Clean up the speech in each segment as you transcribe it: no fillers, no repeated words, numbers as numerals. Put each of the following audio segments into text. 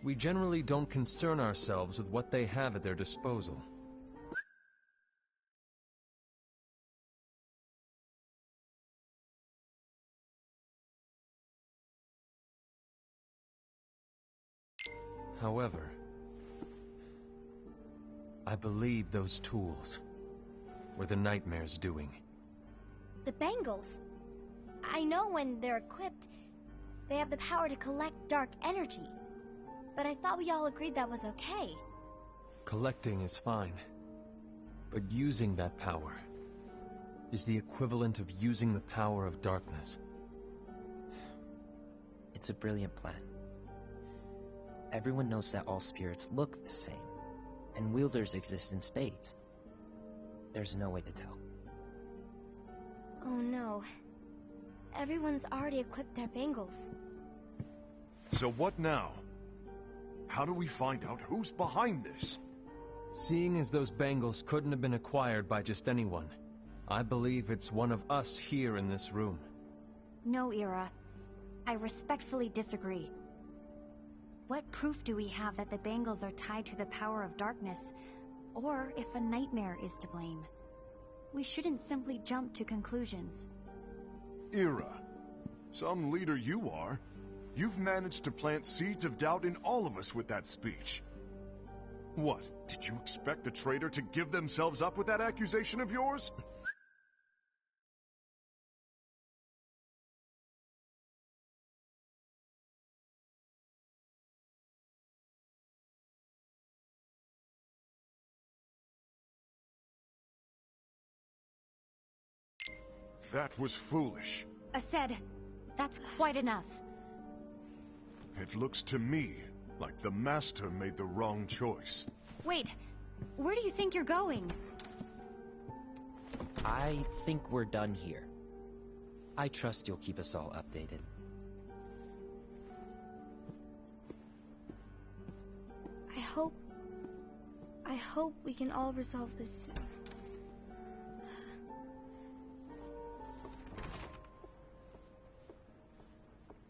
We generally don't concern ourselves with what they have at their disposal. However, I believe those tools were the Nightmare's doing. The bangles. I know when they're equipped, they have the power to collect dark energy. But I thought we all agreed that was okay. Collecting is fine, but using that power is the equivalent of using the power of darkness. It's a brilliant plan. Everyone knows that all spirits look the same, and wielders exist in spades. There's no way to tell. Oh no. Everyone's already equipped their bangles. So what now? How do we find out who's behind this? Seeing as those bangles couldn't have been acquired by just anyone, I believe it's one of us here in this room. No, Ira. I respectfully disagree. What proof do we have that the bangles are tied to the power of darkness, or if a nightmare is to blame? We shouldn't simply jump to conclusions. Ira, some leader you are. You've managed to plant seeds of doubt in all of us with that speech. What, did you expect the traitor to give themselves up with that accusation of yours? That was foolish. Aced, that's quite enough. It looks to me like the Master made the wrong choice. Wait, where do you think you're going? I think we're done here. I trust you'll keep us all updated. I hope we can all resolve this soon.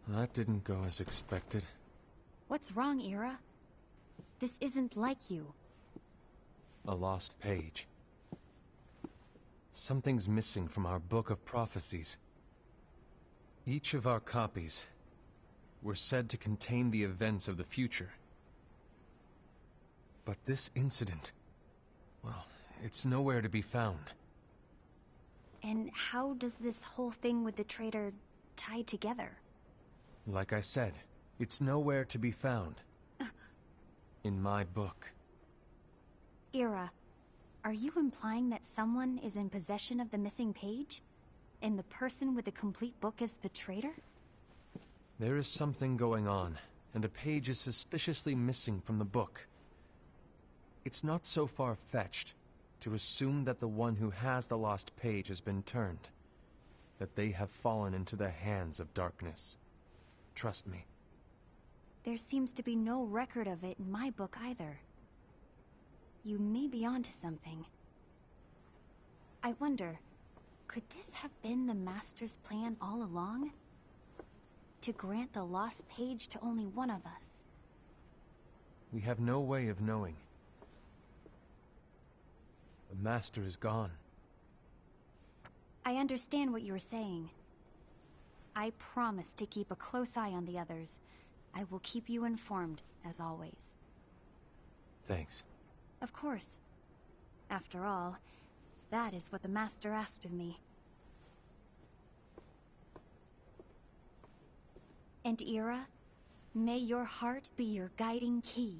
That didn't go as expected. What's wrong, Ira? This isn't like you. A lost page. Something's missing from our book of prophecies. Each of our copies were said to contain the events of the future. But this incident, well, it's nowhere to be found. And how does this whole thing with the traitor tie together? Like I said, it's nowhere to be found. In my book. Ira, are you implying that someone is in possession of the missing page? And the person with the complete book is the traitor? There is something going on, and a page is suspiciously missing from the book. It's not so far-fetched to assume that the one who has the lost page has been turned, that they have fallen into the hands of darkness. Trust me. There seems to be no record of it in my book either. You may be onto something. I wonder, could this have been the Master's plan all along? To grant the lost page to only one of us? We have no way of knowing. The Master is gone. I understand what you're saying. I promise to keep a close eye on the others. I will keep you informed, as always. Thanks. Of course. After all, that is what the Master asked of me. And Ira, may your heart be your guiding key.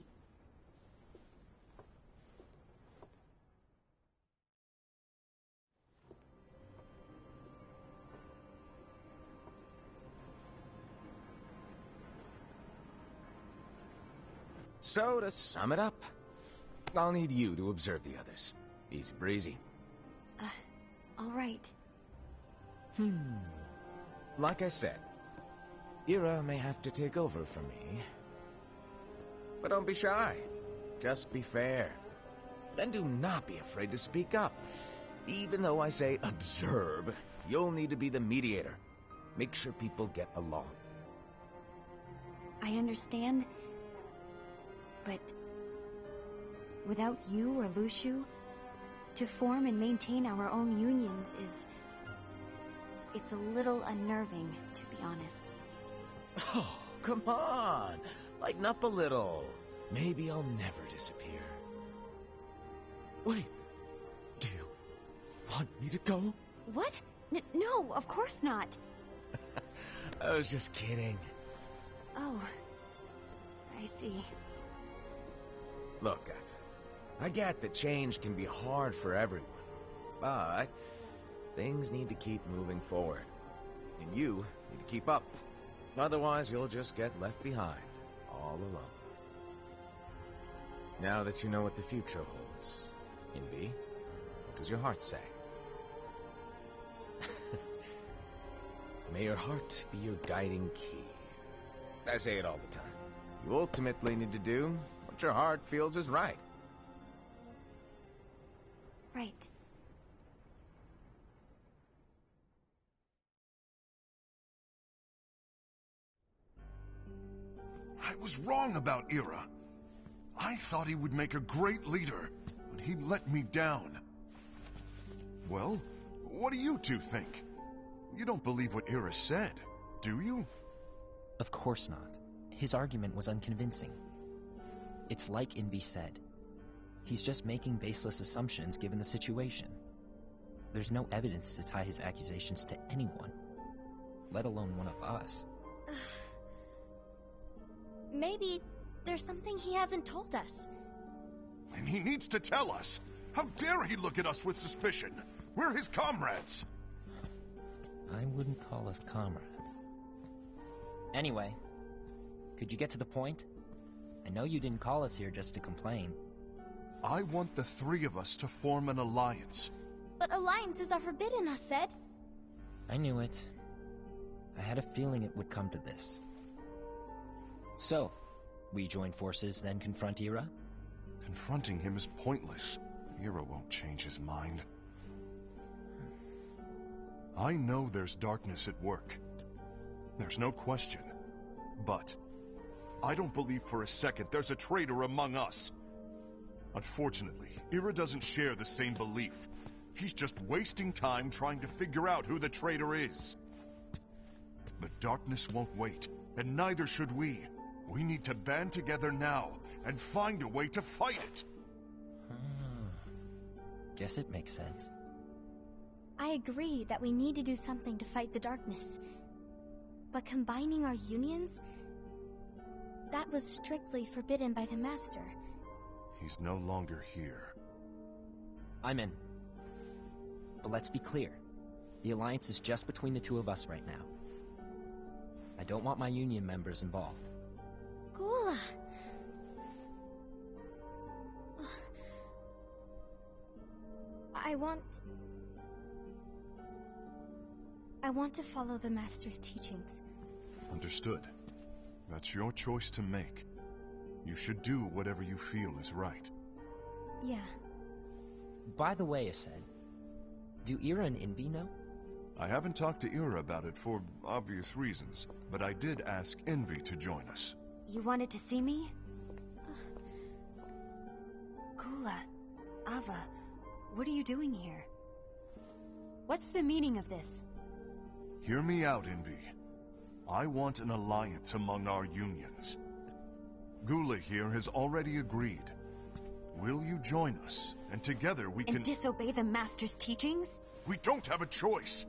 So, to sum it up, I'll need you to observe the others. Easy breezy. All right. Like I said, Ira may have to take over for me. But don't be shy. Just be fair. And do not be afraid to speak up. Even though I say observe, you'll need to be the mediator. Make sure people get along. I understand. but without you or Lushu, to form and maintain our own unions it's a little unnerving, to be honest. Oh, come on. Lighten up a little. Maybe I'll never disappear. Wait. Do you want me to go? What? No, of course not. I was just kidding. Oh, I see. Look, I get that change can be hard for everyone, but things need to keep moving forward. And you need to keep up. Otherwise, you'll just get left behind, all alone. Now that you know what the future holds, Invi, what does your heart say? May your heart be your guiding key. I say it all the time. You ultimately need to do what your heart feels is right. Right. I was wrong about Ira. I thought he would make a great leader, but he let me down. Well, what do you two think? You don't believe what Ira said, do you? Of course not. His argument was unconvincing. It's like Invi said. He's just making baseless assumptions given the situation. There's no evidence to tie his accusations to anyone, let alone one of us. Maybe there's something he hasn't told us. And he needs to tell us. How dare he look at us with suspicion? We're his comrades. I wouldn't call us comrades. Anyway, could you get to the point? I know you didn't call us here just to complain. I want the three of us to form an alliance. But alliances are forbidden, us said. I knew it. I had a feeling it would come to this. So, we join forces, then confront Ira? Confronting him is pointless. Ira won't change his mind. I know there's darkness at work. There's no question. But I don't believe for a second there's a traitor among us. Unfortunately, Ira doesn't share the same belief. He's just wasting time trying to figure out who the traitor is. But darkness won't wait, and neither should we. We need to band together now and find a way to fight it. Guess it makes sense. I agree that we need to do something to fight the darkness. But combining our unions? That was strictly forbidden by the Master. He's no longer here. I'm in. But let's be clear. The alliance is just between the two of us right now. I don't want my union members involved. Gula! I want to follow the Master's teachings. Understood. That's your choice to make. You should do whatever you feel is right. Yeah. By the way, Ased, do Ira and Invi know? I haven't talked to Ira about it for obvious reasons, but I did ask Envy to join us. You wanted to see me? Gula, Ava, what are you doing here? What's the meaning of this? Hear me out, Envy. I want an alliance among our unions. Gula here has already agreed. Will you join us? And together we can... And disobey the Master's teachings? We don't have a choice.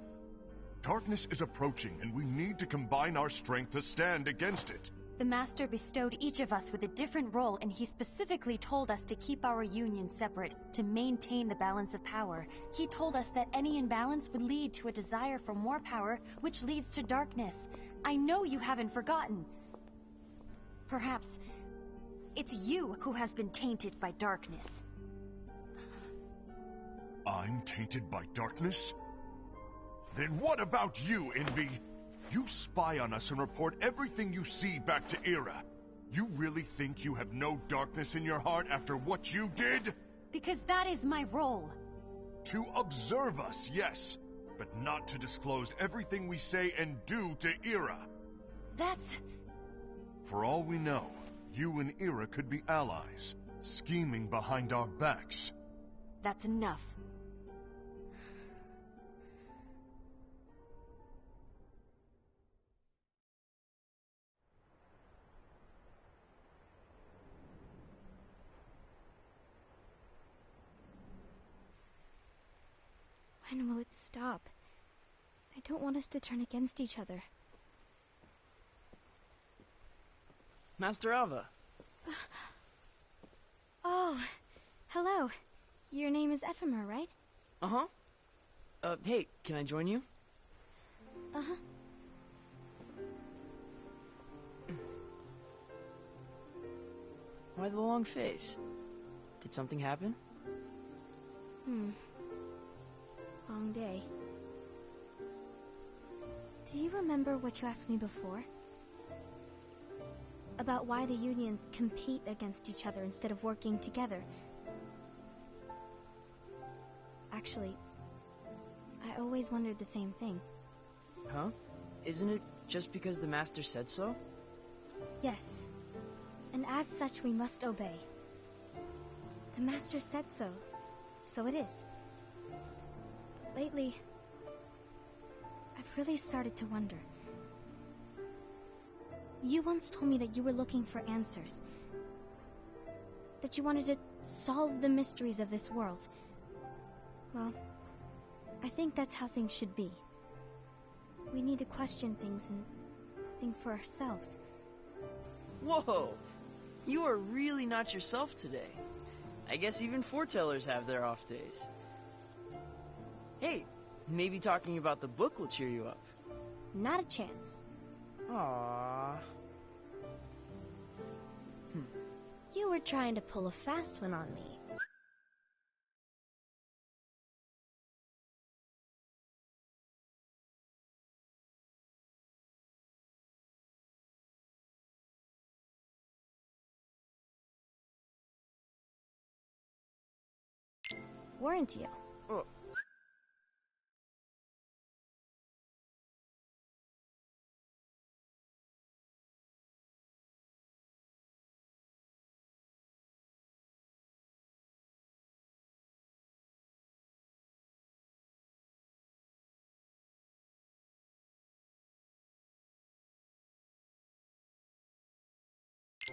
Darkness is approaching, and we need to combine our strength to stand against it. The Master bestowed each of us with a different role, and he specifically told us to keep our union separate, to maintain the balance of power. He told us that any imbalance would lead to a desire for more power, which leads to darkness. I know you haven't forgotten. Perhaps it's you who has been tainted by darkness. I'm tainted by darkness? Then what about you, Envy? You spy on us and report everything you see back to Ira. You really think you have no darkness in your heart after what you did? Because that is my role. To observe us, yes, but not to disclose everything we say and do to Ira. That's... For all we know, You and Ira could be allies, scheming behind our backs. That's enough. When will it stop? I don't want us to turn against each other. Master Alva. Oh, hello. Your name is Ephemer, right? Uh-huh. Hey, can I join you? Uh-huh. Why the long face? Did something happen? Long day. Do you remember what you asked me before? About why the unions compete against each other instead of working together. Actually, I always wondered the same thing. Huh? Isn't it just because the Master said so? Yes, and as such we must obey. The Master said so, so it is. Lately, I've really started to wonder. You once told me that you were looking for answers. That you wanted to solve the mysteries of this world. Well, I think that's how things should be. We need to question things and think for ourselves. Whoa! You are really not yourself today. I guess even foretellers have their off days. Hey, maybe talking about the book will cheer you up. Not a chance. Aww. You were trying to pull a fast one on me. Weren't you? Oh.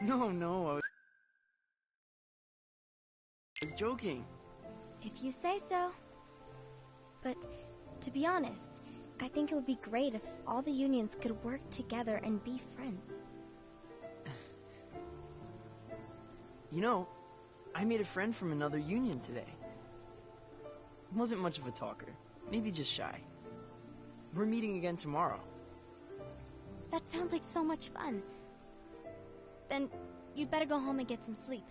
No, I was joking. If you say so. But, to be honest, I think it would be great if all the unions could work together and be friends. You know, I made a friend from another union today. Wasn't much of a talker, maybe just shy. We're meeting again tomorrow. That sounds like so much fun. Then, you'd better go home and get some sleep.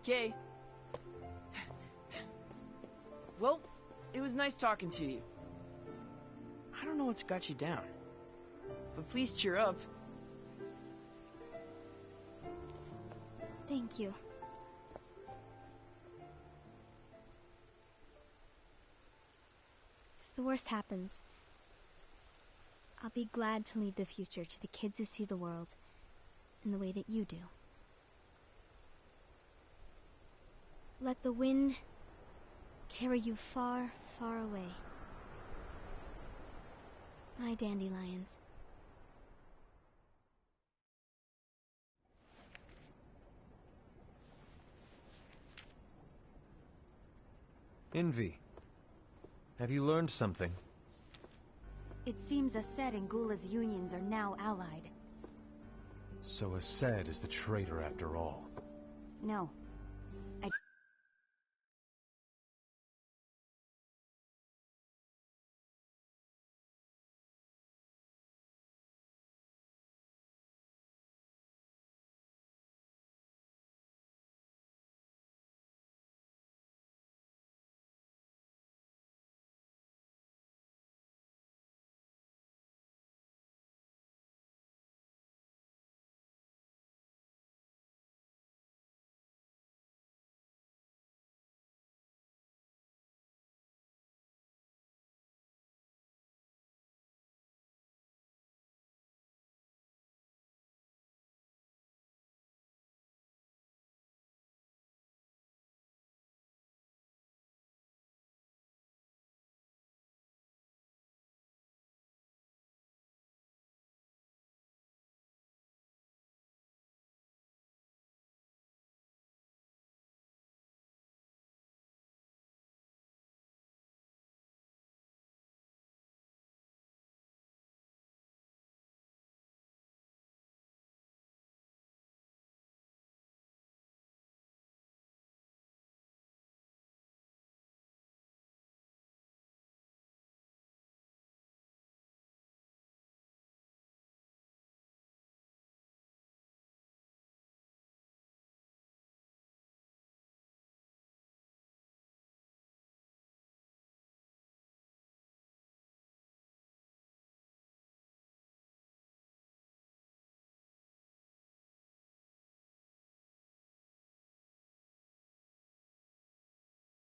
Okay. Well, it was nice talking to you. I don't know what's got you down, but please cheer up. Thank you. If the worst happens, I'll be glad to leave the future to the kids who see the world in the way that you do. Let the wind carry you far, far away. My dandelions. Envy. Have you learned something? It seems Ased and Gula's unions are now allied. So Ased is the traitor after all. No,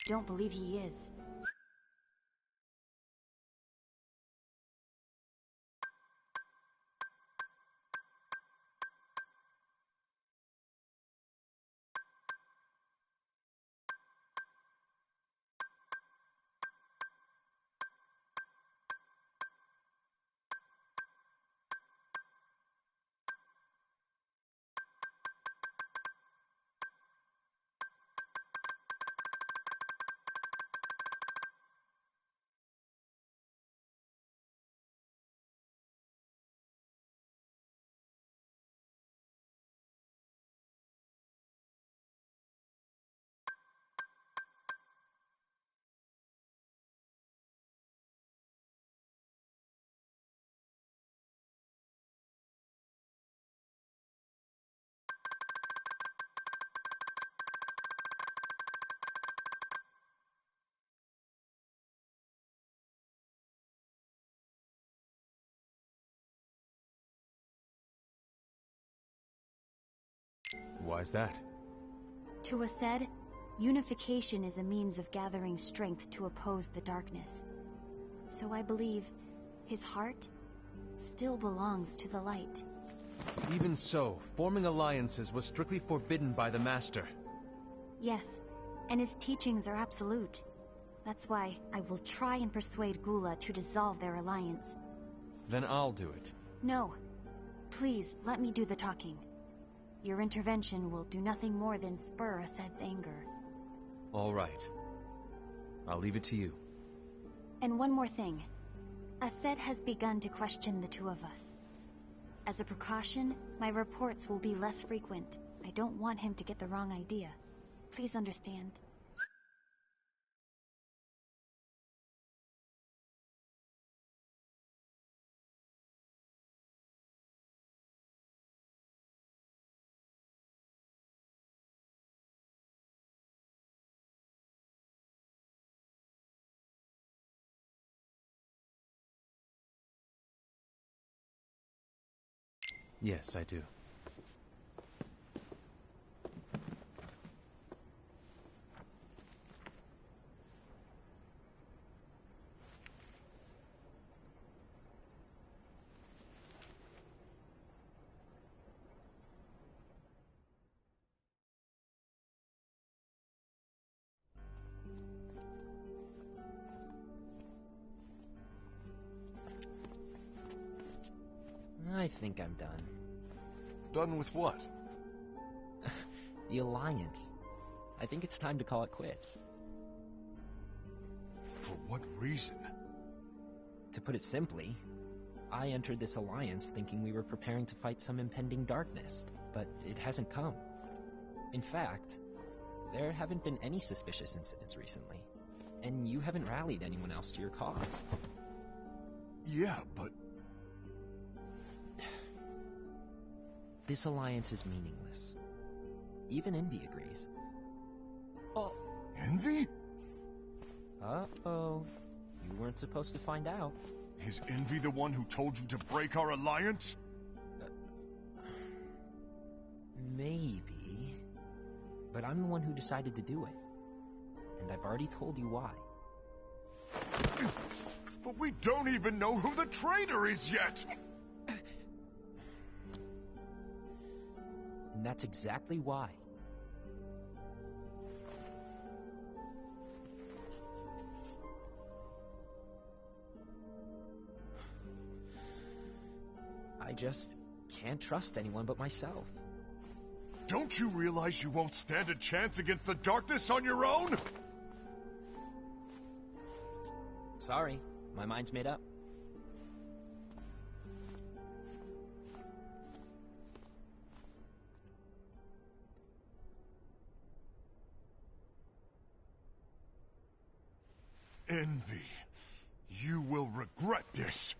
don't believe he is. Why's that? To Ased, unification is a means of gathering strength to oppose the darkness. So I believe his heart still belongs to the light. Even so, forming alliances was strictly forbidden by the Master. Yes, and his teachings are absolute. That's why I will try and persuade Gula to dissolve their alliance. Then I'll do it. No. Please, let me do the talking. Your intervention will do nothing more than spur Ased's anger. All right. I'll leave it to you. And one more thing. Ased has begun to question the two of us. As a precaution, my reports will be less frequent. I don't want him to get the wrong idea. Please understand. Yes, I do. I think I'm done. Done with what? The Alliance. I think it's time to call it quits. For what reason? To put it simply, I entered this alliance thinking we were preparing to fight some impending darkness, but it hasn't come. In fact, there haven't been any suspicious incidents recently, and you haven't rallied anyone else to your cause. Yeah, but... This alliance is meaningless. Even Envy agrees. Oh. Envy? Uh-oh. You weren't supposed to find out. Is Envy the one who told you to break our alliance? Maybe. But I'm the one who decided to do it. And I've already told you why. But we don't even know who the traitor is yet! And that's exactly why. I just can't trust anyone but myself. Don't you realize you won't stand a chance against the darkness on your own? Sorry, my mind's made up. Envy, you will regret this.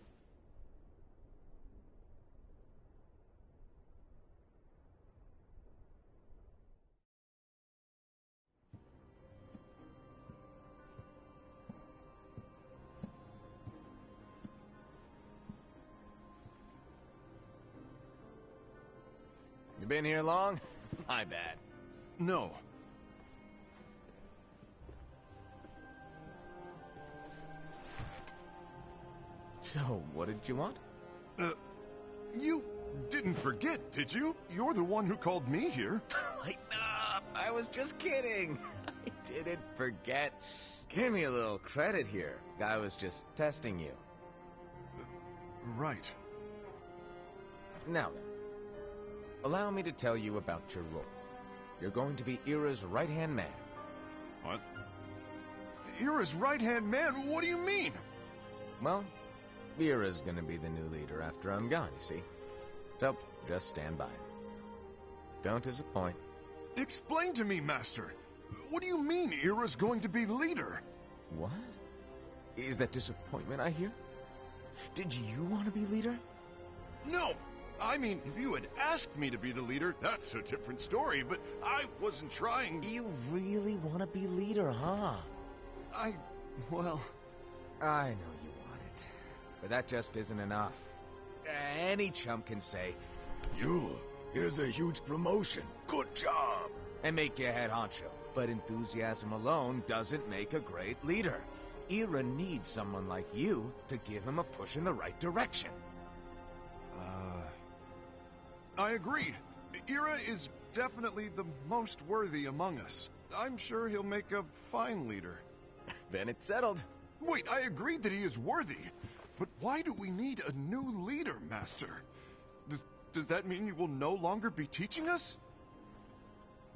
You been here long? My bad. No. So, what did you want? You didn't forget, did you? You're the one who called me here. Lighten up! I was just kidding. I didn't forget. Give me a little credit here. I was just testing you. Right. Now then, allow me to tell you about your role. You're going to be Ira's right-hand man. What? Ira's right-hand man? What do you mean? Well, Ira's gonna be the new leader after I'm gone, you see. So, just stand by. Don't disappoint. Explain to me, Master. What do you mean Ira's going to be leader? What? Is that disappointment I hear? Did you want to be leader? No! I mean, if you had asked me to be the leader, that's a different story, but I wasn't trying... You really want to be leader, huh? Well... I know you want it, but that just isn't enough. Any chump can say, here's a huge promotion, good job, and make you head honcho. But enthusiasm alone doesn't make a great leader. Ira needs someone like you to give him a push in the right direction. I agree. Ira is definitely the most worthy among us. I'm sure he'll make a fine leader. Then it's settled. Wait, I agreed that he is worthy. But why do we need a new leader, Master? Does that mean you will no longer be teaching us?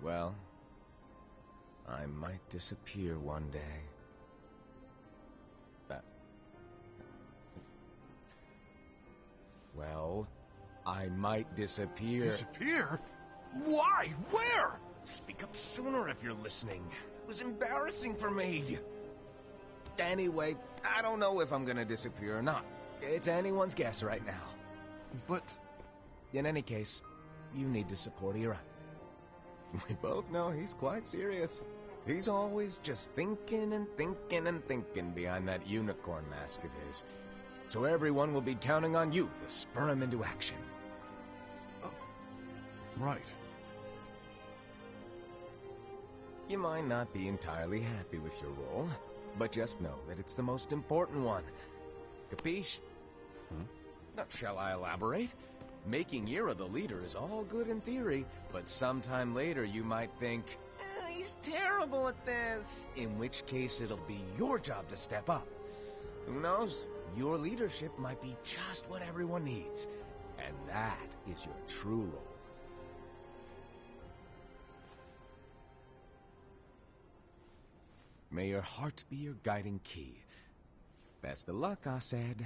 Well, I might disappear one day. Well, I might disappear. Disappear? Why? Where? Speak up sooner if you're listening. It was embarrassing for me. Anyway, I don't know if I'm gonna disappear or not. It's anyone's guess right now. But... In any case, you need to support Ira. We both know he's quite serious. He's always just thinking and thinking and thinking behind that unicorn mask of his. So everyone will be counting on you to spur him into action. Right. You might not be entirely happy with your role, but just know that it's the most important one. Capiche? Shall I elaborate? Making Ira the leader is all good in theory, but sometime later you might think, he's terrible at this, in which case it'll be your job to step up. Who knows? Your leadership might be just what everyone needs, and that is your true role. May your heart be your guiding key. Best of luck, Assad.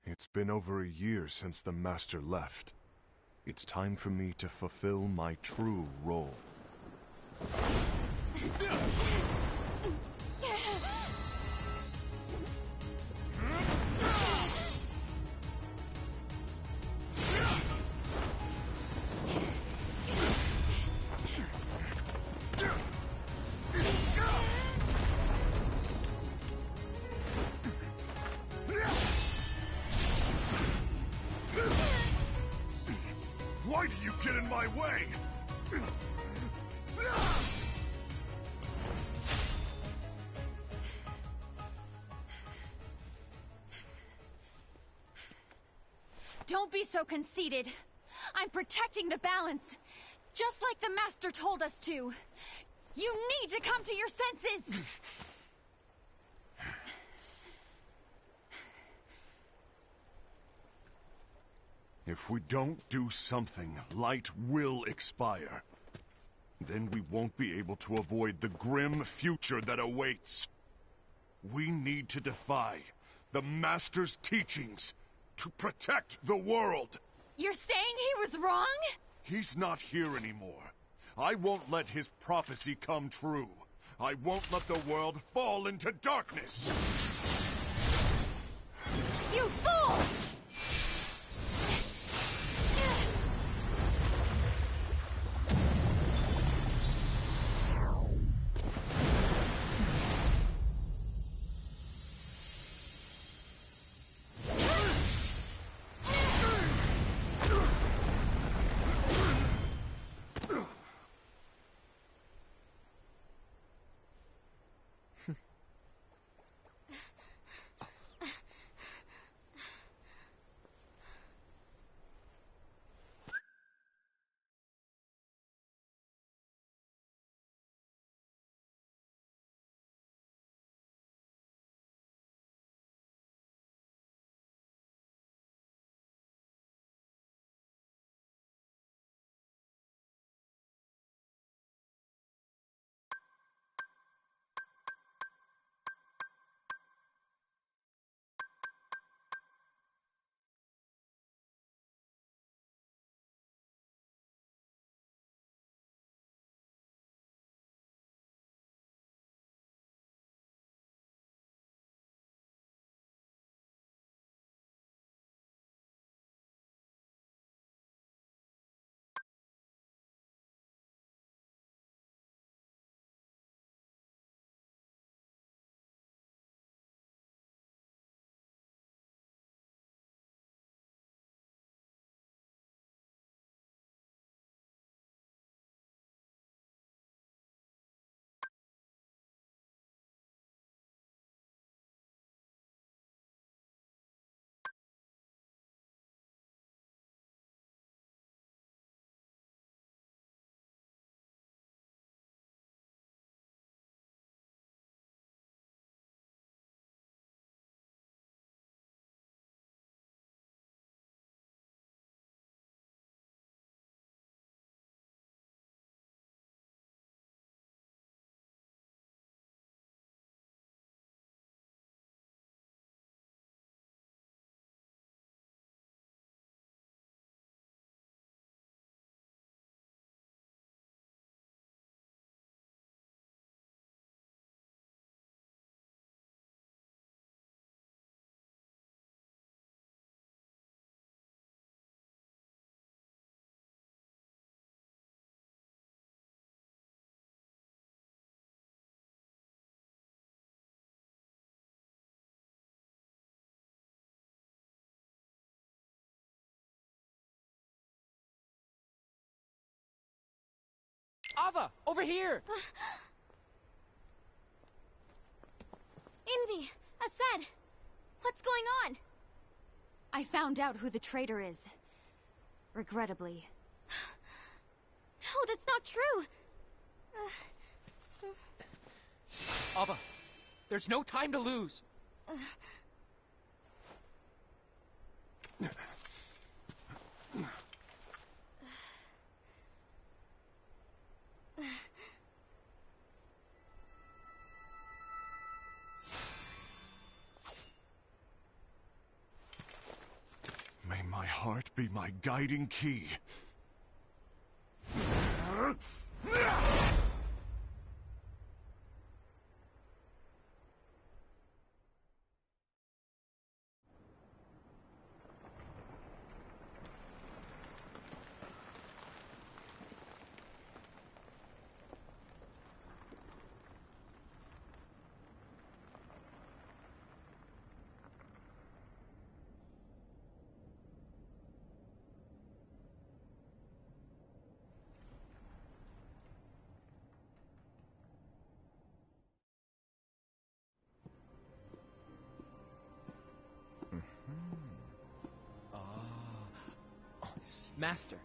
It's been over a year since the Master left. It's time for me to fulfill my true role. Why do you get in my way? Don't be so conceited. I'm protecting the balance, just like the Master told us to. You need to come to your senses. If we don't do something, light will expire. Then we won't be able to avoid the grim future that awaits. We need to defy the Master's teachings to protect the world. You're saying he was wrong? He's not here anymore. I won't let his prophecy come true. I won't let the world fall into darkness. You fool! Ava, over here! Envy! Assad! What's going on? I found out who the traitor is. Regrettably. No, that's not true! Ava, there's no time to lose. May my heart be my guiding key. Master.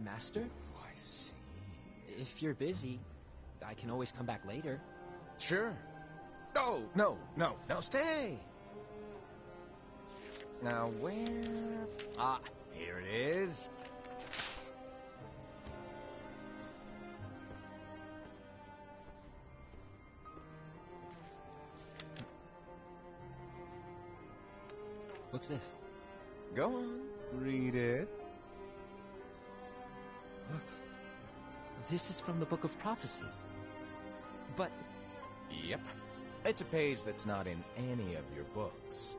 Master? I see. If you're busy, I can always come back later. Sure. Oh, no, stay. Now, where... Ah, here it is. What's this? Go on, read it. This is from the Book of Prophecies. But... Yep. It's a page that's not in any of your books.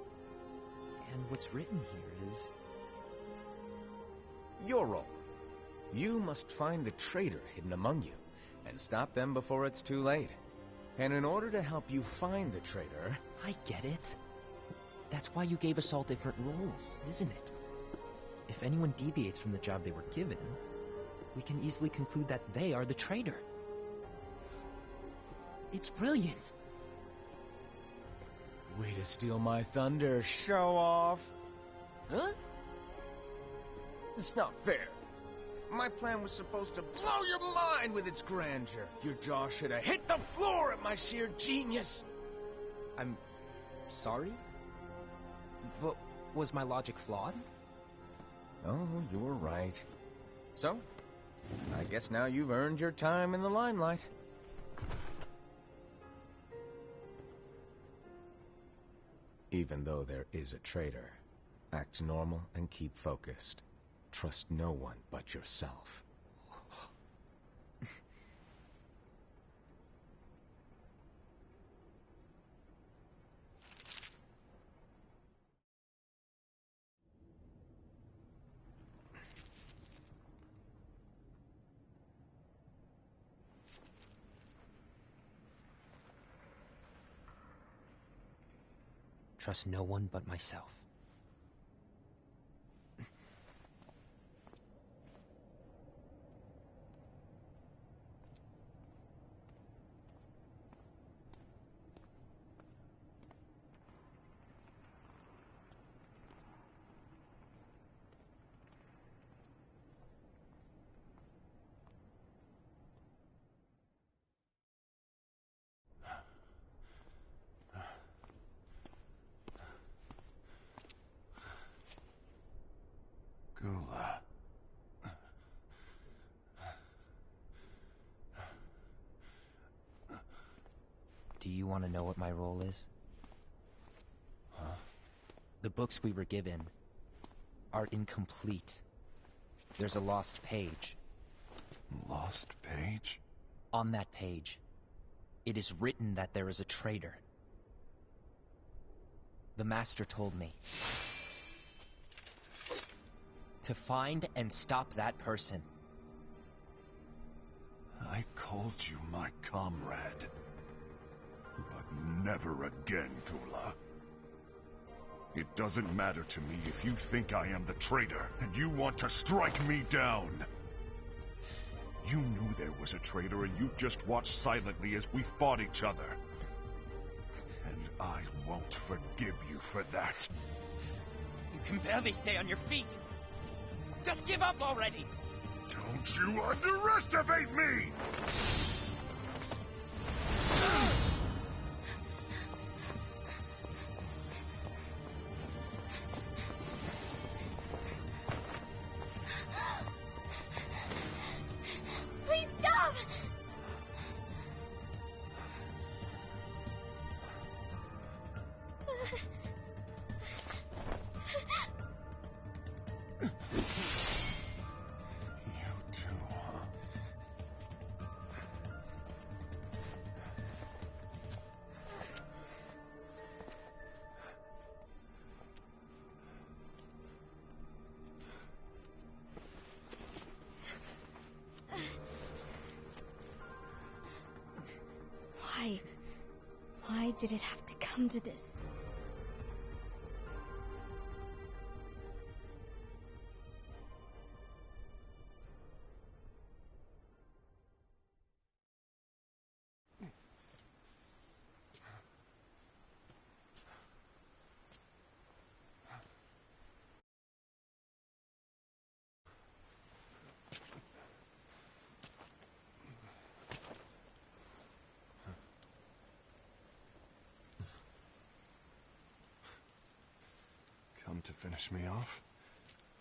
And what's written here is... Your role. You must find the traitor hidden among you, and stop them before it's too late. And in order to help you find the traitor... I get it. That's why you gave us all different roles, isn't it? If anyone deviates from the job they were given, we can easily conclude that they are the traitor. It's brilliant. Way to steal my thunder, show off. Huh? It's not fair. My plan was supposed to blow your mind with its grandeur. Your jaw should have hit the floor at my sheer genius. I'm sorry? But was my logic flawed? Oh, you were right. So, I guess now you've earned your time in the limelight. Even though there is a traitor, act normal and keep focused. Trust no one but yourself. Trust no one but myself. Gula. Do you want to know what my role is? Huh? The books we were given are incomplete. There's a lost page. Lost page? On that page, it is written that there is a traitor. The Master told me to find and stop that person. I called you my comrade. But never again, Gula. It doesn't matter to me if you think I am the traitor, and you want to strike me down. You knew there was a traitor, and you just watched silently as we fought each other. And I won't forgive you for that. You can barely stay on your feet. Just give up already! Don't you underestimate me! Please stop! You too, huh? Why? Why did it have to come to this? Come to finish me off?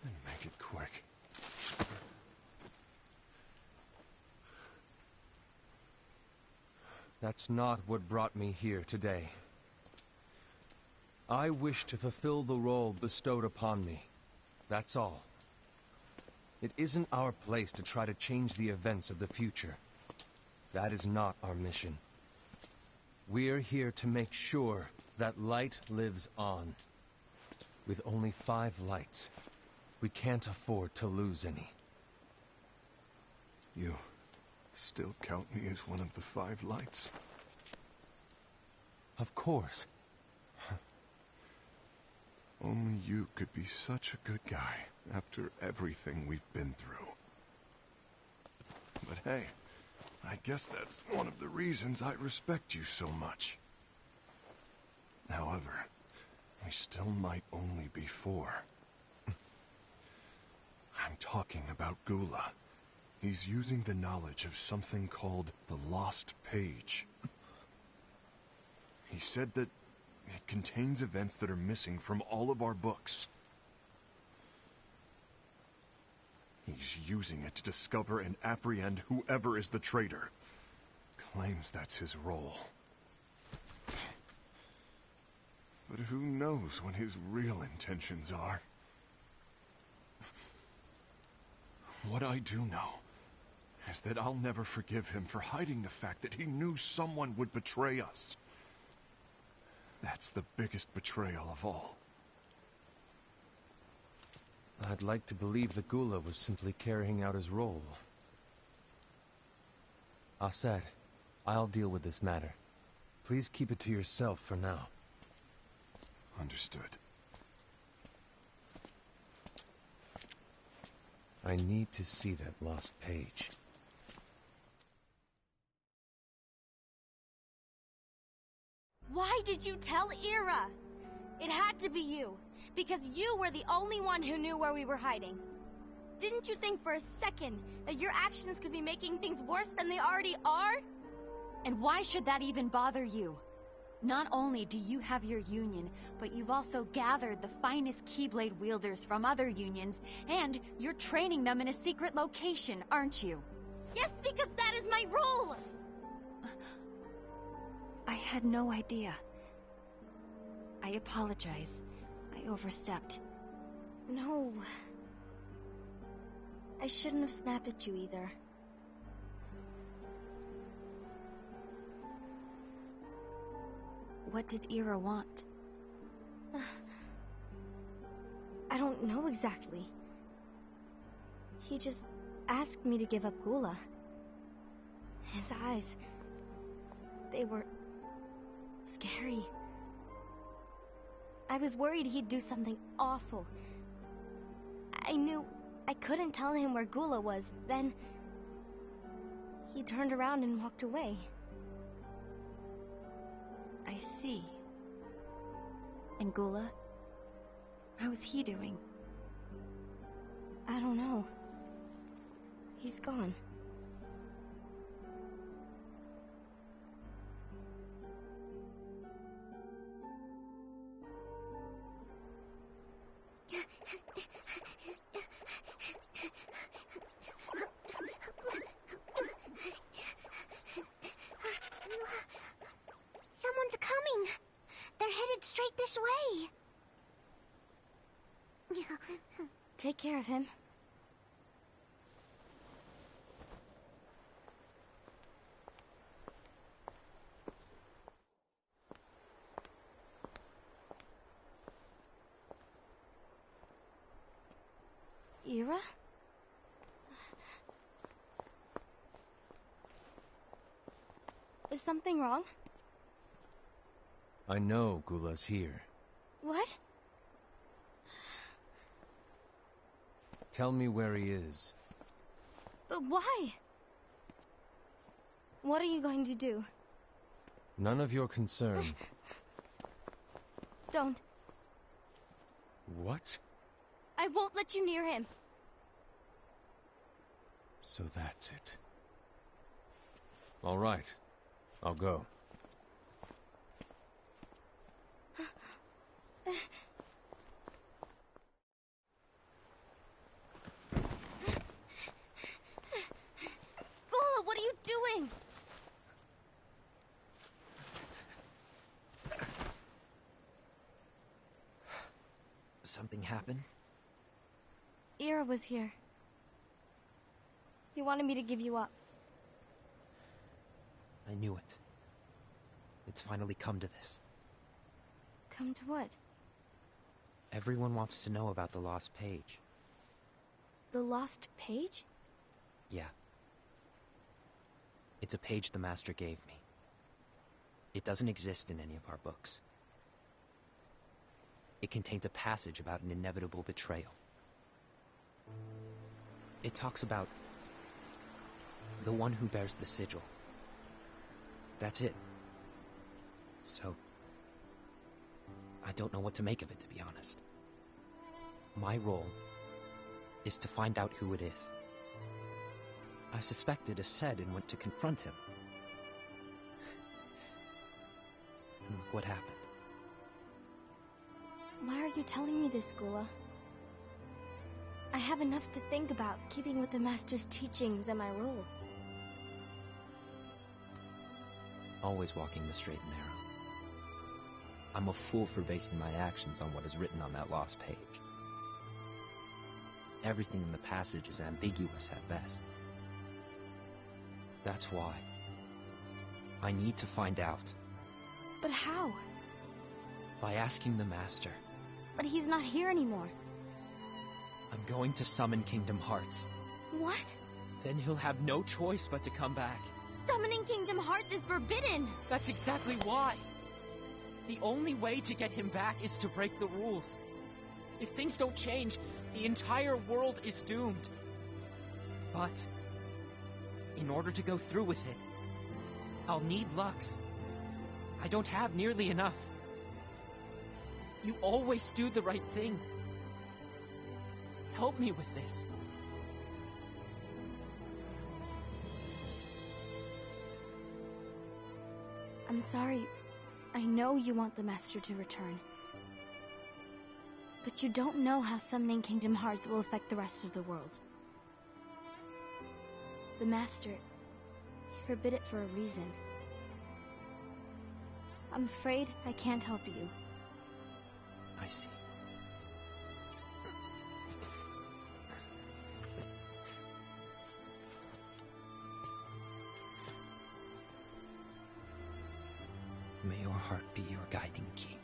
And make it quick. That's not what brought me here today. I wish to fulfill the role bestowed upon me. That's all. It isn't our place to try to change the events of the future. That is not our mission. We're here to make sure that light lives on. With only 5 lights, we can't afford to lose any. You still count me as one of the 5 lights? Of course. Only you could be such a good guy after everything we've been through. But hey, I guess that's one of the reasons I respect you so much. However, we still might only be 4. I'm talking about Gula. He's using the knowledge of something called the Lost Page. He said that it contains events that are missing from all of our books. He's using it to discover and apprehend whoever is the traitor. Claims that's his role. But who knows what his real intentions are? What I do know is that I'll never forgive him for hiding the fact that he knew someone would betray us. That's the biggest betrayal of all. I'd like to believe that Gula was simply carrying out his role. Aset, I'll deal with this matter. Please keep it to yourself for now. Understood. I need to see that lost page. Why did you tell Ira? It had to be you, because you were the only one who knew where we were hiding. Didn't you think for a second that your actions could be making things worse than they already are? And why should that even bother you? Not only do you have your union, but you've also gathered the finest Keyblade wielders from other unions, and you're training them in a secret location, aren't you? Yes, because that is my role! I had no idea. I apologize. I overstepped. No. I shouldn't have snapped at you either. What did Ira want? I don't know exactly. He just asked me to give up Gula. His eyes, they were scary. I was worried he'd do something awful. I knew I couldn't tell him where Gula was. Then he turned around and walked away. I see. And Gula? How is he doing? I don't know. He's gone. Someone's coming. They're headed straight this way. Take care of him. Ira? Is something wrong? I know Gula's here. What? Tell me where he is. But why? What are you going to do? None of your concern. Don't. What? I won't let you near him. So that's it. All right. I'll go. Gula, what are you doing? Something happened? Ira was here. He wanted me to give you up. I knew it. It's finally come to this. Come to what? Everyone wants to know about the lost page. The lost page? Yeah. It's a page the Master gave me. It doesn't exist in any of our books. It contains a passage about an inevitable betrayal. It talks about the one who bears the sigil. That's it. So, I don't know what to make of it, to be honest. My role is to find out who it is. I suspected Ased and went to confront him. And look what happened. Why are you telling me this, Gula? I have enough to think about, keeping with the Master's teachings and my role. Always walking the straight and narrow. I'm a fool for basing my actions on what is written on that lost page. Everything in the passage is ambiguous at best. That's why I need to find out. But how? By asking the Master. But he's not here anymore. I'm going to summon Kingdom Hearts. What? Then he'll have no choice but to come back. Summoning Kingdom Hearts is forbidden! That's exactly why! The only way to get him back is to break the rules. If things don't change, the entire world is doomed. But, in order to go through with it, I'll need Lux. I don't have nearly enough. You always do the right thing. Help me with this. I'm sorry. I know you want the Master to return. But you don't know how summoning Kingdom Hearts will affect the rest of the world. The Master, he forbid it for a reason. I'm afraid I can't help you. I see. May your heart be your guiding key.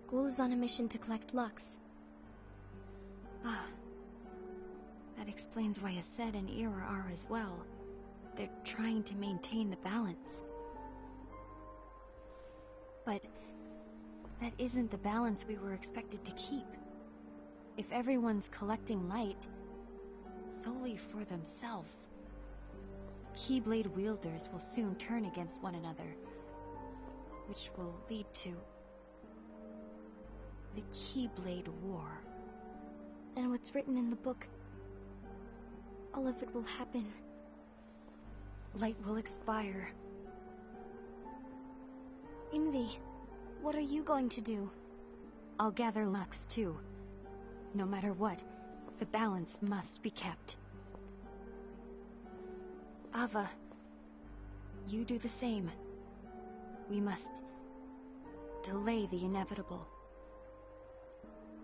Ghoul is on a mission to collect Lux. Ah, that explains why Ased and Ira are as well. They're trying to maintain the balance. But that isn't the balance we were expected to keep. If everyone's collecting light solely for themselves, Keyblade wielders will soon turn against one another, which will lead to the Keyblade War. Then what's written in the book, all of it will happen. Light will expire. Envy, what are you going to do? I'll gather Lux too. No matter what, the balance must be kept. Ava, you do the same. We must delay the inevitable.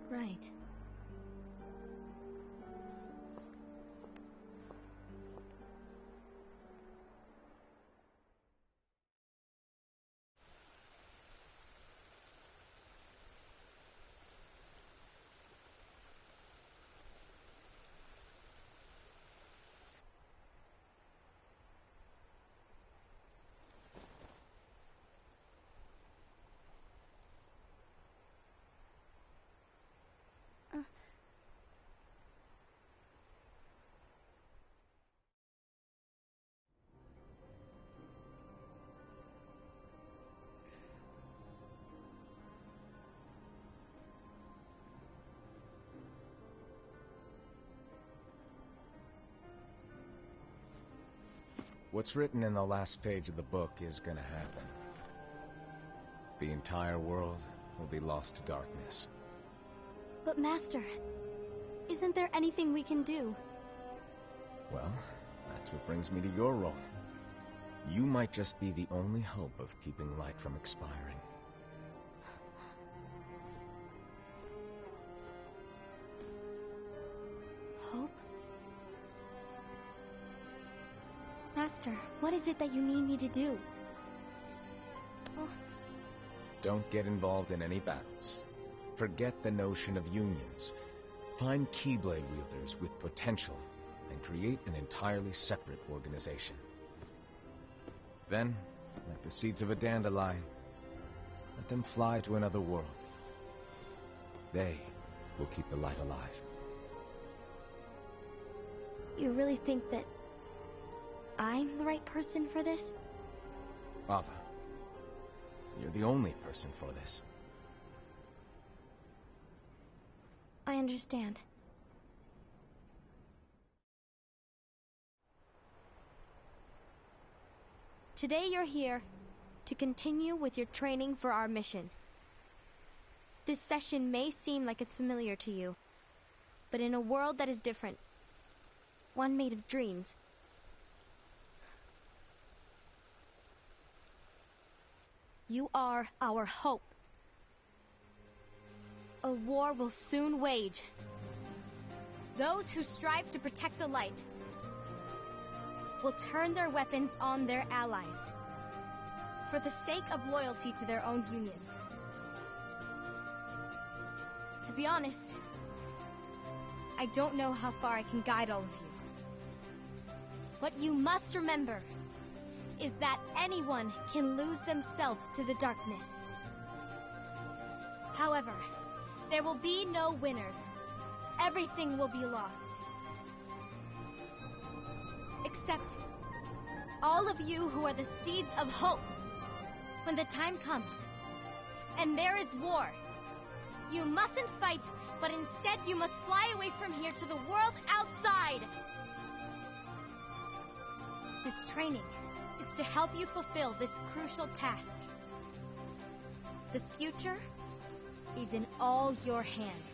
Right. What's written in the last page of the book is gonna happen. The entire world will be lost to darkness. But Master, isn't there anything we can do? Well, that's what brings me to your role. You might just be the only hope of keeping light from expiring. Hope? Master, what is it that you need me to do? Oh. Don't get involved in any battles. Forget the notion of unions. Find Keyblade wielders with potential and create an entirely separate organization. Then, like the seeds of a dandelion, let them fly to another world. They will keep the light alive. You really think that I'm the right person for this? Ava, you're the only person for this. I understand. Today you're here to continue with your training for our mission. This session may seem like it's familiar to you, but in a world that is different, one made of dreams, you are our hope. A war will soon wage. Those who strive to protect the light will turn their weapons on their allies for the sake of loyalty to their own unions. To be honest, I don't know how far I can guide all of you. What you must remember is that anyone can lose themselves to the darkness. However, there will be no winners. Everything will be lost. Except all of you who are the seeds of hope. When the time comes, and there is war, you mustn't fight, but instead you must fly away from here to the world outside. This training is to help you fulfill this crucial task. The future is in all your hands,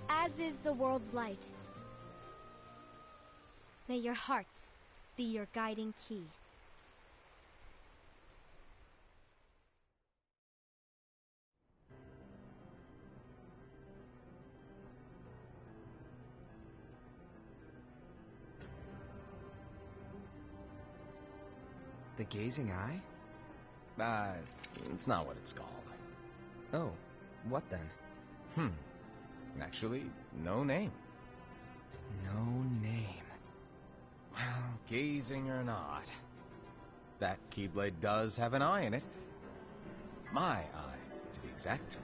as is the world's light. May your hearts be your guiding key. The gazing eye? It's not what it's called. Oh, what then? Actually, no name. No name. Well, gazing or not, that Keyblade does have an eye in it. My eye, to be exact.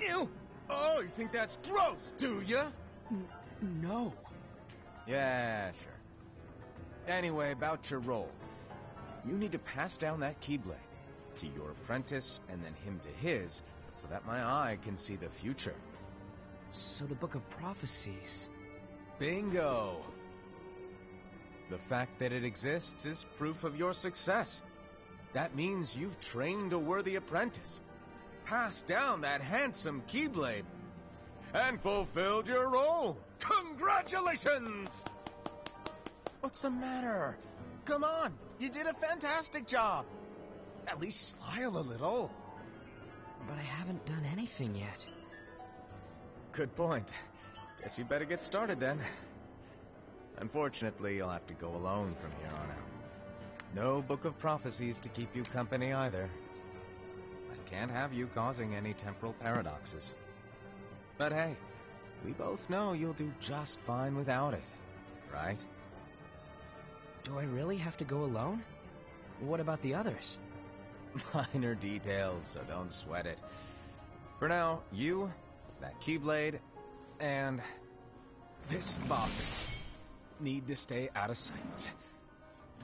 Ew! Oh, you think that's gross, do ya? No. Yeah, sure. Anyway, about your role. You need to pass down that Keyblade to your apprentice and then him to his, so that my eye can see the future. So the Book of Prophecies... Bingo! The fact that it exists is proof of your success. That means you've trained a worthy apprentice, passed down that handsome Keyblade, and fulfilled your role. Congratulations! What's the matter? Come on, you did a fantastic job. At least smile a little. But I haven't done anything yet. Good point. Guess you better get started then. Unfortunately, you'll have to go alone from here on out. No Book of Prophecies to keep you company either. I can't have you causing any temporal paradoxes. But hey, we both know you'll do just fine without it, right? Do I really have to go alone? What about the others? Minor details, so don't sweat it. For now, you, that Keyblade, and this box need to stay out of sight.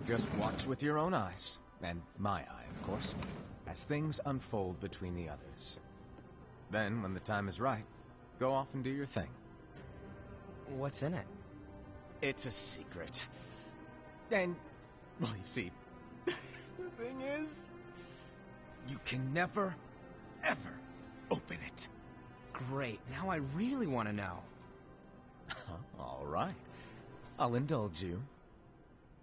Just watch with your own eyes, and my eye, of course, as things unfold between the others. Then, when the time is right, go off and do your thing. What's in it? It's a secret. And, well, you see, the thing is, you can never, ever open it. Great, now I really want to know. All right. I'll indulge you.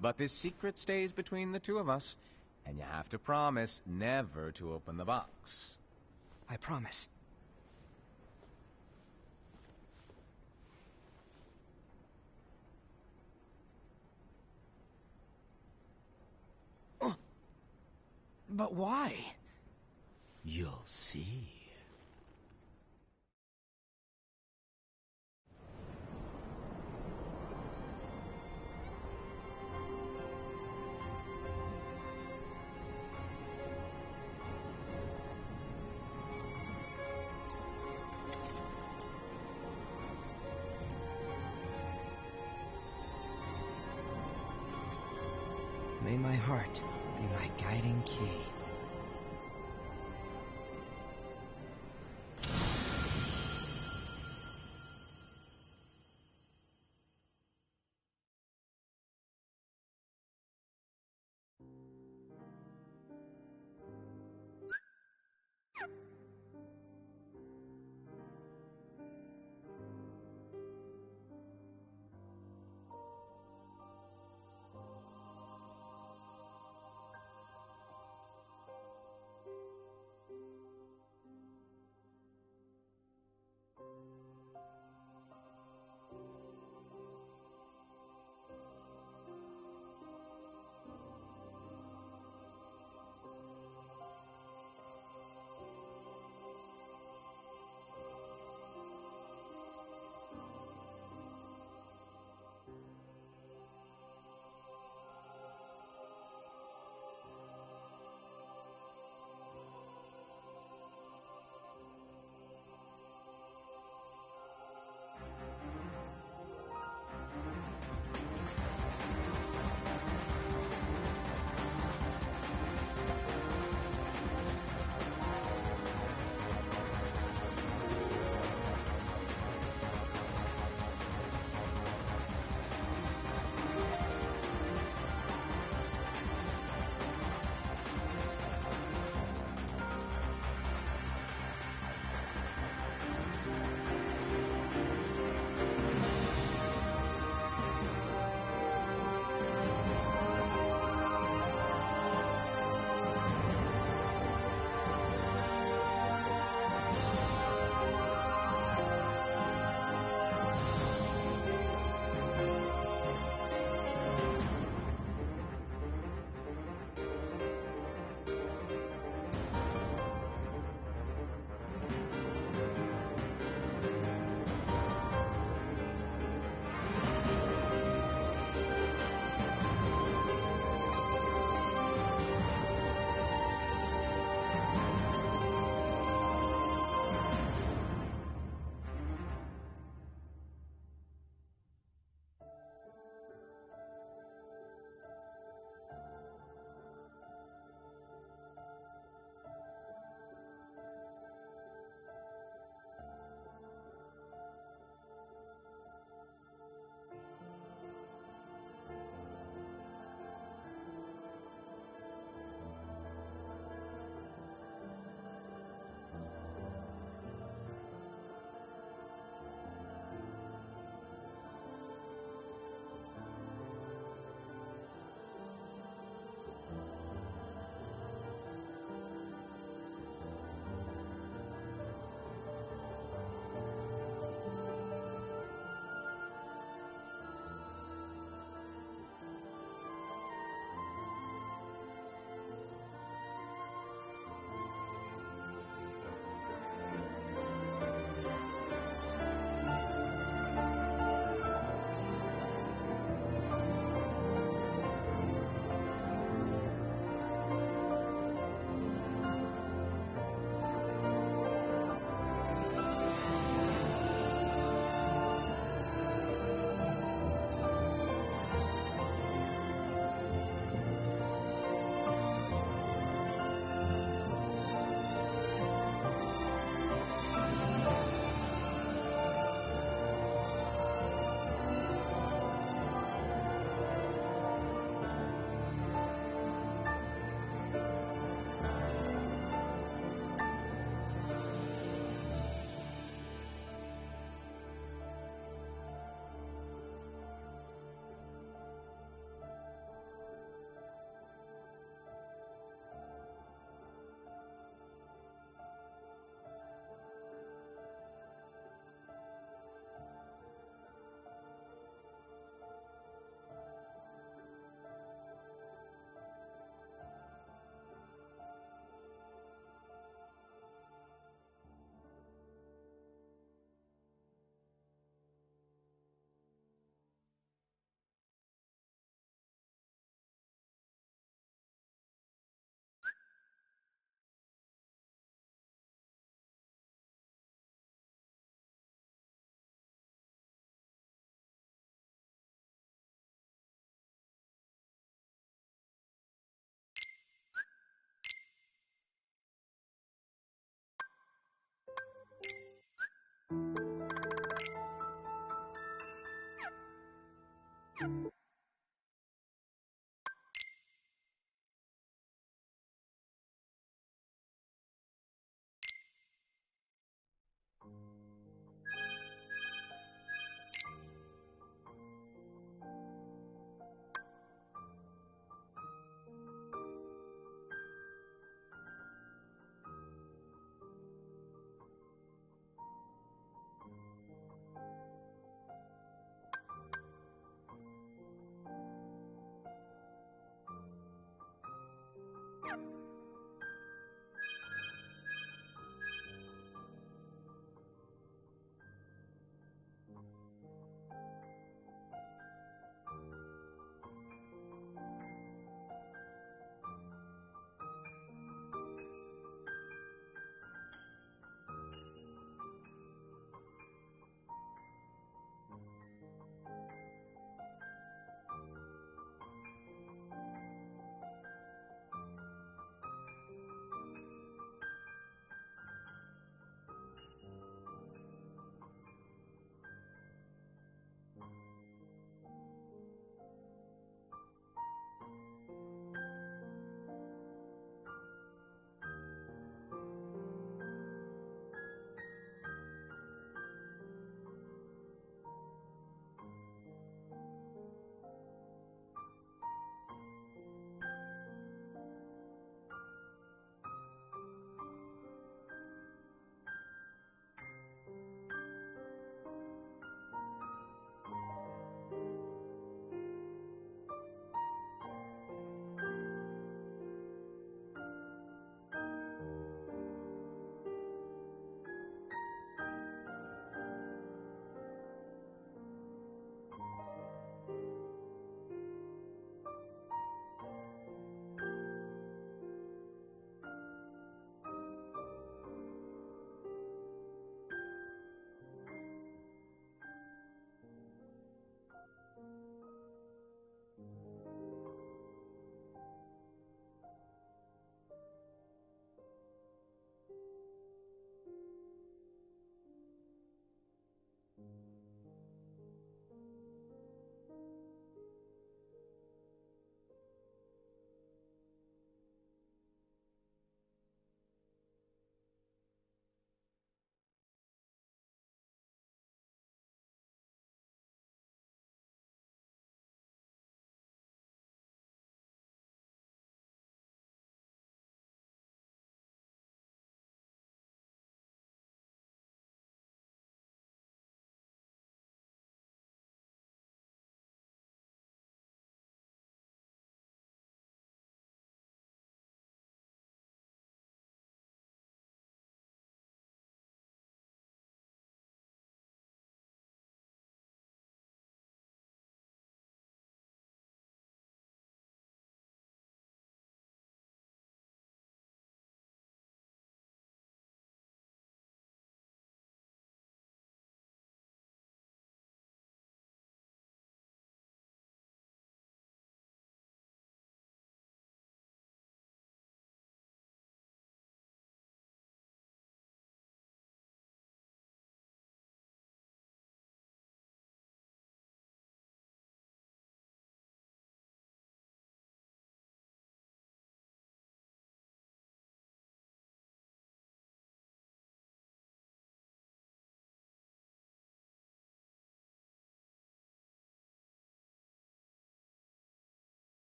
But this secret stays between the two of us, and you have to promise never to open the box. I promise. But why? You'll see. May my heart be my guiding key.